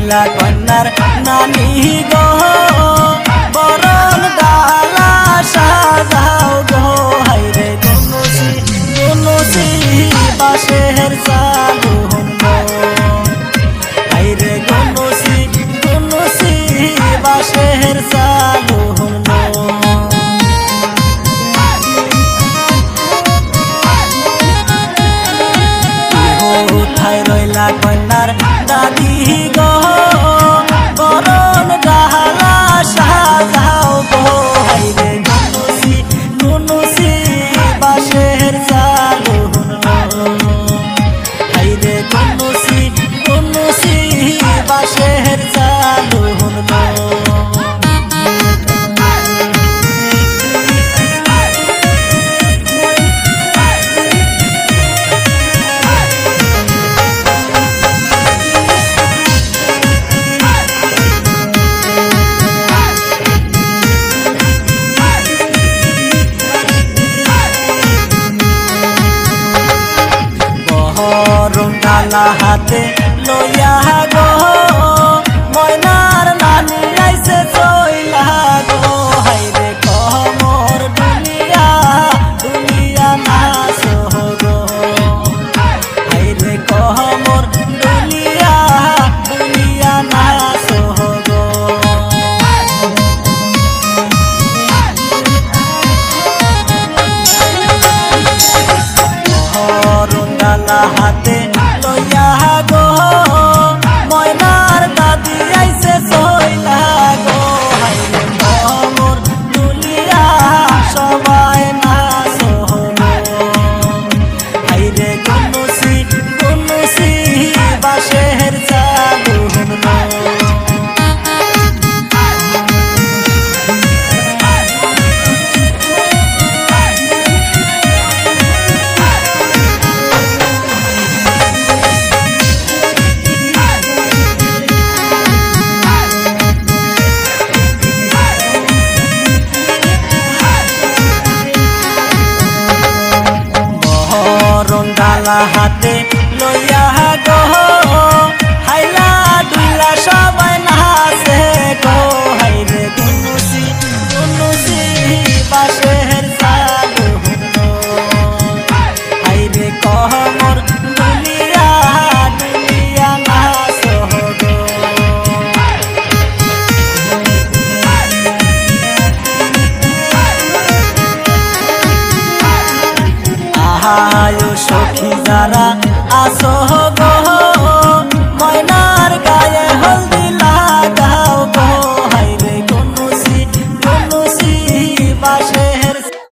রইলা কন্যার নানি গো বরণ ডালা সাজাও গো হাইরে গনুসি গনুসি বাঁশের চালুন গো হাইরে গনুসি গনুসি বাঁশের চালুন গো কোথায় রইলা কন্যার দাদি গো বরণ ডালা সাজাও গো হাইরে গনুসি গনুসি বাঁশের চালুন গো হাইরে গনুসি গনুসি বাঁশের চালুন গো রঙালা হাতে লইয়া গো ময়নার নানি আইসে চইলা গো হাইরে কমর দুনিয়া দুনিয়া নাচ গো হাইরে কমর দুনিয়া দুনিয়া নাচ গো রঙালা হাতে লইয়া গো ময়নার দাদি আইসে চইলা গো হাইরে কমর দুলিয়া সবাই নাচ গো হাইরে গনুসি গনুসি বাঁশের চালুন গো রঙালা হাতে লইয়া গো হাইলা দুইলা সবাই নাচে গো হাইরে গনুসি গনুসি বাঁশের চালুন গো হাইরে কমর দুনিয়া দুনিয়া নাচ গো আহায় সখী যারা আসো